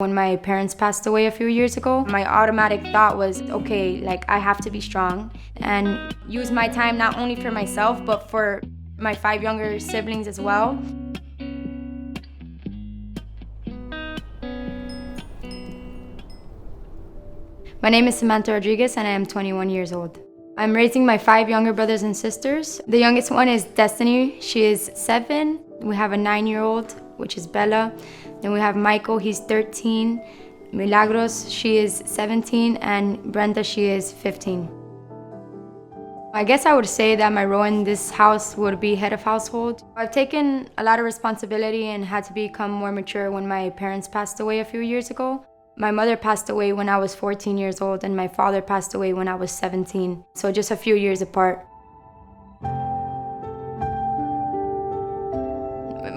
When my parents passed away a few years ago, my automatic thought was, okay, like I have to be strong and use my time not only for myself, but for my 5 younger siblings as well. My name is Samantha Rodriguez and I am 21 years old. I'm raising my 5 younger brothers and sisters. The youngest one is Destiny. She is 7. We have a 9-year-old, which is Bella. Then we have Michael, he's 13. Milagros, she is 17. And Brenda, she is 15. I guess I would say that my role in this house would be head of household. I've taken a lot of responsibility and had to become more mature when my parents passed away a few years ago. My mother passed away when I was 14 years old and my father passed away when I was 17. So just a few years apart.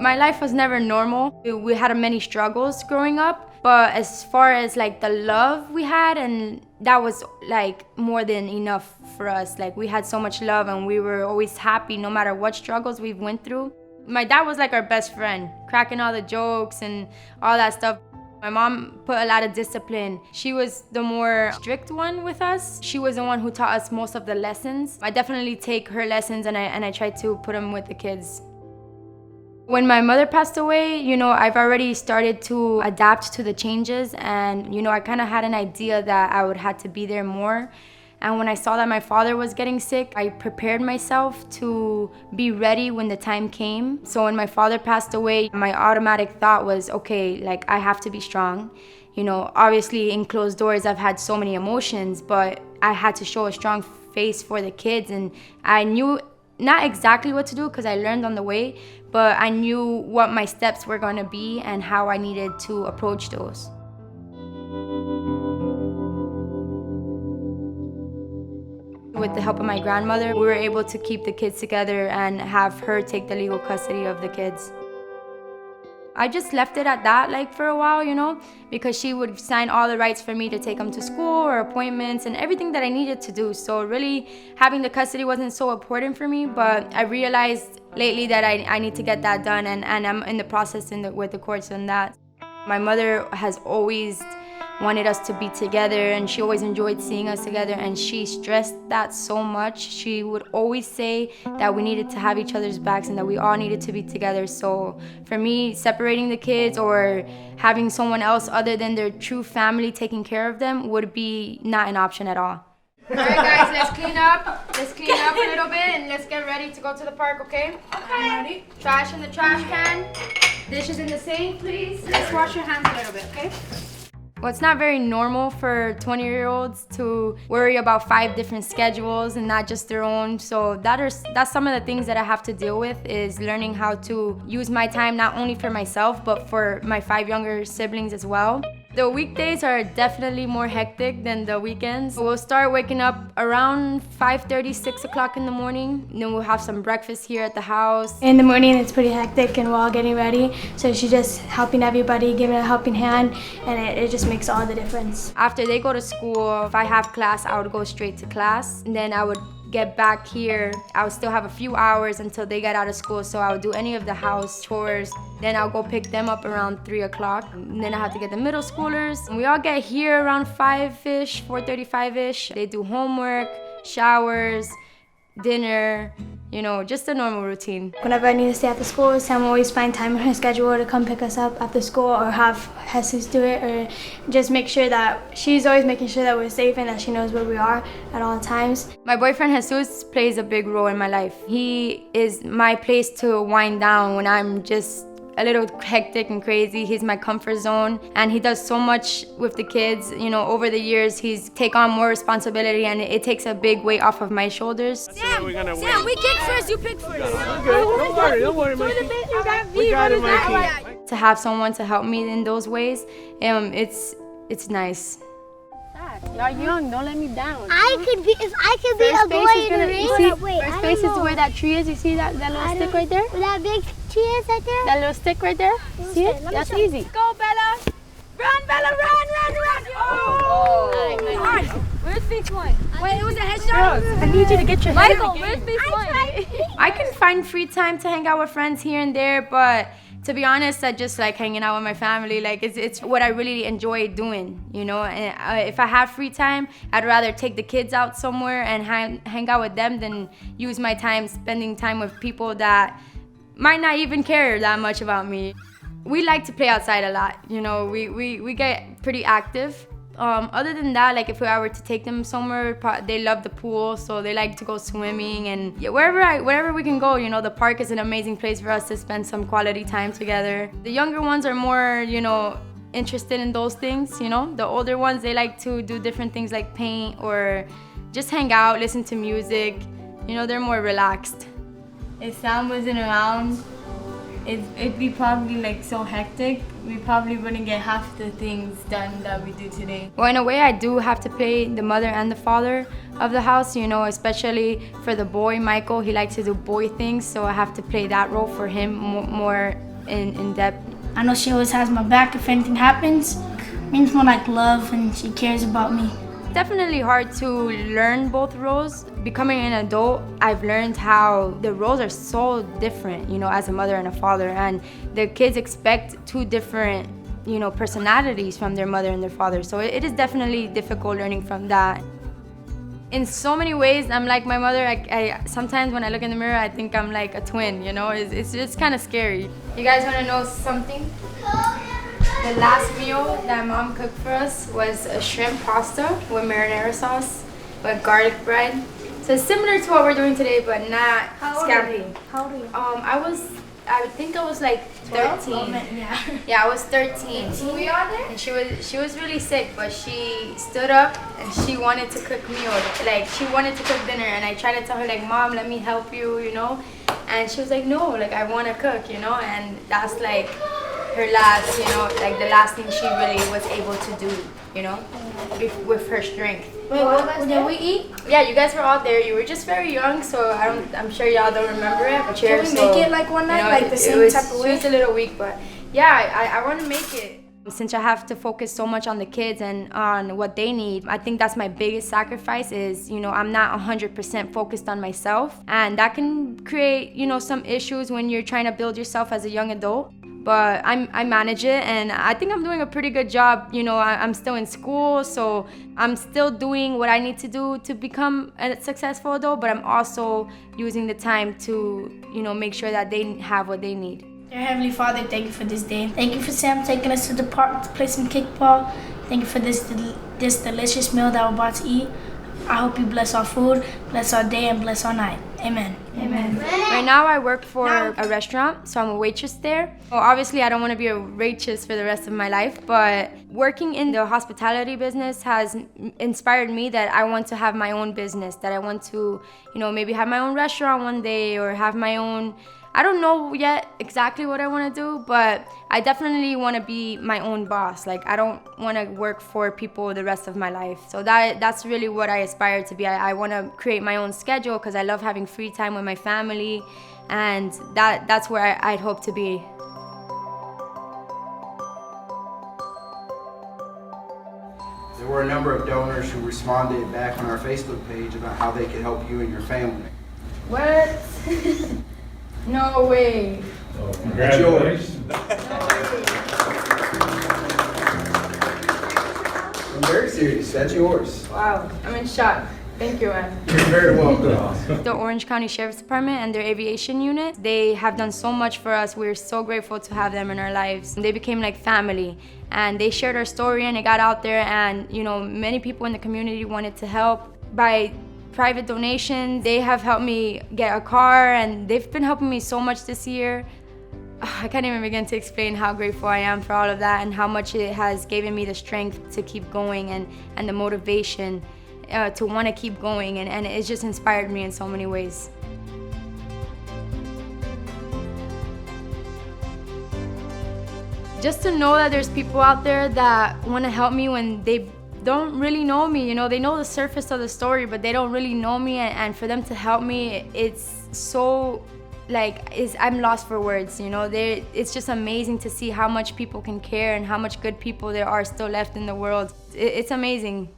My life was never normal. We had many struggles growing up, but as far as like the love we had, and that was like more than enough for us. Like we had so much love and we were always happy no matter what struggles we went through. My dad was like our best friend, cracking all the jokes and all that stuff. My mom put a lot of discipline. She was the more strict one with us. She was the one who taught us most of the lessons. I definitely take her lessons and I try to put them with the kids. When my mother passed away, I've already started to adapt to the changes, and, I kind of had an idea that I would have to be there more. And when I saw that my father was getting sick, I prepared myself to be ready when the time came. So when my father passed away, my automatic thought was, okay, like I have to be strong. Obviously in closed doors, I've had so many emotions, but I had to show a strong face for the kids. And I knew not exactly what to do because I learned on the way, but I knew what my steps were going to be and how I needed to approach those. With the help of my grandmother, we were able to keep the kids together and have her take the legal custody of the kids. I just left it at that for a while, because she would sign all the rights for me to take them to school or appointments and everything that I needed to do. So really having the custody wasn't so important for me, but I realized lately that I need to get that done, and I'm in the process with the courts on that. My mother has always wanted us to be together, and she always enjoyed seeing us together, and she stressed that so much. She would always say that we needed to have each other's backs and that we all needed to be together. So for me, separating the kids or having someone else other than their true family taking care of them would be not an option at all. All right, guys, let's clean up. Let's clean up a little bit and let's get ready to go to the park, okay? Okay. Ready? Trash in the trash can. Dishes in the sink, please. Let's wash your hands a little bit, okay? Well, it's not very normal for 20-year-olds to worry about 5 different schedules and not just their own. So that's some of the things that I have to deal with, is learning how to use my time not only for myself, but for my 5 younger siblings as well. The weekdays are definitely more hectic than the weekends. We'll start waking up around 5:30, 6 o'clock in the morning. And then we'll have some breakfast here at the house. In the morning, it's pretty hectic and we're all getting ready. So she's just helping everybody, giving a helping hand, and it just makes all the difference. After they go to school, if I have class, I would go straight to class. And then I would get back here. I would still have a few hours until they get out of school, so I would do any of the house chores. Then I'll go pick them up around 3 o'clock. And then I have to get the middle schoolers. And we all get here around 5-ish, 4:35-ish. They do homework, showers, dinner, just a normal routine. Whenever I need to stay at the school, Sam always find time in her schedule to come pick us up after school, or have Jesus do it, or just make sure that she's always making sure that we're safe and that she knows where we are at all times. My boyfriend Jesus plays a big role in my life. He is my place to wind down when I'm just a little hectic and crazy. He's my comfort zone, and he does so much with the kids. Over the years, he's taken on more responsibility, and it takes a big weight off of my shoulders. Sam, we kick first, you pick first. Don't worry, Mikey. We got it, Mikey. To have someone to help me in those ways, it's nice. Y'all young, don't let me down. If I could be a boy in a race. First base is where that tree is. You see that little stick right there? Where that big tree is right there? That little stick right there? See it? That's easy. Go, Bella. Run, Bella, run. Oh. Run. Where's Big One? Wait, it was a headshot? I need you to get your Michael, where's Big One? I can find free time to hang out with friends here and there, but To be honest, I just like hanging out with my family. Like it's what I really enjoy doing, you know. And if I have free time, I'd rather take the kids out somewhere and hang out with them than use my time spending time with people that might not even care that much about me. We like to play outside a lot, you know. We get pretty active. Other than that, like if I were to take them somewhere, they love the pool, so they like to go swimming, and yeah, wherever we can go, you know. The park is an amazing place for us to spend some quality time together. The younger ones are more, you know, interested in those things, you know. The older ones, they like to do different things like paint or just hang out, listen to music, you know. They're more relaxed. If Sam wasn't around, it'd be probably like so hectic. We probably wouldn't get half the things done that we do today. Well, in a way, I do have to play the mother and the father of the house, you know, especially for the boy, Michael. He likes to do boy things, so I have to play that role for him more in depth. I know she always has my back if anything happens. It means more like love, and she cares about me. Definitely hard to learn both roles. Becoming an adult, I've learned how the roles are so different, you know, as a mother and a father, and the kids expect two different, you know, personalities from their mother and their father. So it is definitely difficult learning from that. In so many ways, I'm like my mother. I sometimes when I look in the mirror, I think I'm like a twin, you know. It's just kind of scary. You guys want to know something? The last meal that Mom cooked for us was a shrimp pasta with marinara sauce, with garlic bread. So it's similar to what we're doing today, but not scampi. How old are you? I think I was like 13. Yeah, I was 13. We are there? And she was really sick, but she stood up and she wanted to cook meal. Like she wanted to cook dinner, and I tried to tell her like, Mom, let me help you, you know. And she was like, no, like I want to cook, you know. And that's like her last, you know, like the last thing she really was able to do, you know, with her strength. Wait, what did we eat? Yeah, you guys were all there. You were just very young, so I'm sure y'all don't remember it. But Can we make it like one night, like the same type of way? She was a little weak, but yeah, I want to make it. Since I have to focus so much on the kids and on what they need, I think that's my biggest sacrifice is, you know, I'm not 100% focused on myself. And that can create, you know, some issues when you're trying to build yourself as a young adult. But I manage it, and I think I'm doing a pretty good job. You know, I'm still in school, so I'm still doing what I need to do to become a successful adult, but I'm also using the time to, you know, make sure that they have what they need. Dear Heavenly Father, thank you for this day. Thank you for Sam taking us to the park to play some kickball. Thank you for this delicious meal that we're about to eat. I hope you bless our food, bless our day, and bless our night. Amen. Amen. Right now I work for a restaurant, so I'm a waitress there. Well, obviously I don't want to be a waitress for the rest of my life, but working in the hospitality business has inspired me that I want to have my own business, that I want to, you know, maybe have my own restaurant one day or have my own, I don't know yet exactly what I want to do, but I definitely want to be my own boss. Like, I don't want to work for people the rest of my life. So that's really what I aspire to be. I want to create my own schedule because I love having free time with my family, and that's where I'd hope to be. There were a number of donors who responded back on our Facebook page about how they could help you and your family. What? No way. Oh, congratulations. I'm very serious. That's yours. Wow, I'm in shock. Thank you, man. You're very welcome. The Orange County Sheriff's Department and their aviation unit, they have done so much for us. We're so grateful to have them in our lives. They became like family, and they shared our story, and it got out there, and you know, many people in the community wanted to help by private donations. They have helped me get a car, and they've been helping me so much this year. I can't even begin to explain how grateful I am for all of that and how much it has given me the strength to keep going and the motivation to want to keep going, and it's just inspired me in so many ways. Just to know that there's people out there that want to help me when they don't really know me, you know, they know the surface of the story, but they don't really know me, and for them to help me, it's so, like, I'm lost for words, you know. It's just amazing to see how much people can care and how much good people there are still left in the world. It's amazing.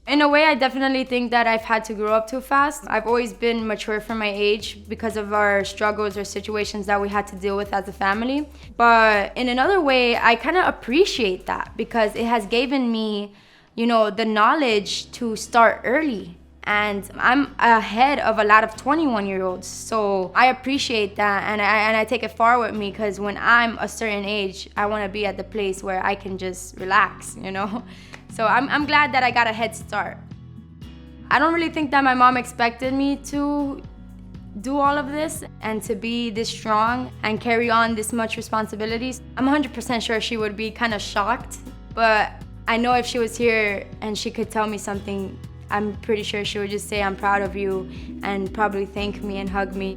In a way, I definitely think that I've had to grow up too fast. I've always been mature for my age because of our struggles or situations that we had to deal with as a family. But in another way, I kind of appreciate that because it has given me, the knowledge to start early. And I'm ahead of a lot of 21-year-olds. So I appreciate that and I take it far with me because when I'm a certain age, I want to be at the place where I can just relax, So I'm glad that I got a head start. I don't really think that my mom expected me to do all of this and to be this strong and carry on this much responsibilities. I'm 100% sure she would be kind of shocked, but I know if she was here and she could tell me something, I'm pretty sure she would just say, I'm proud of you, and probably thank me and hug me.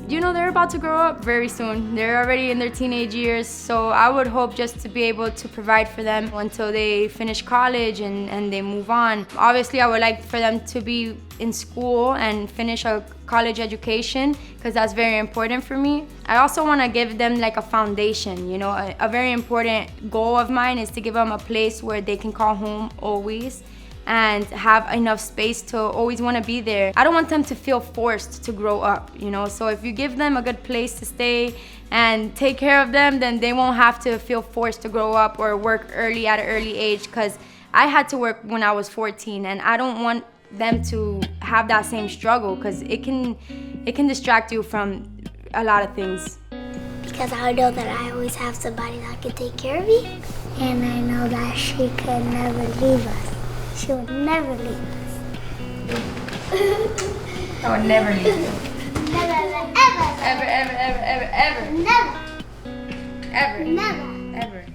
They're about to grow up very soon. They're already in their teenage years, so I would hope just to be able to provide for them until they finish college and they move on. Obviously, I would like for them to be in school and finish a college education because that's very important for me. I also want to give them like a foundation, a very important goal of mine is to give them a place where they can call home always and have enough space to always want to be there. I don't want them to feel forced to grow up, So if you give them a good place to stay and take care of them, then they won't have to feel forced to grow up or work early at an early age because I had to work when I was 14 and I don't want them to have that same struggle because it can distract you from a lot of things. Because I know that I always have somebody that can take care of me. And I know that she could never leave us. She would never leave us. I would never leave you. Never, ever, Ever, ever, ever, ever, ever. never, Ever. never. Ever.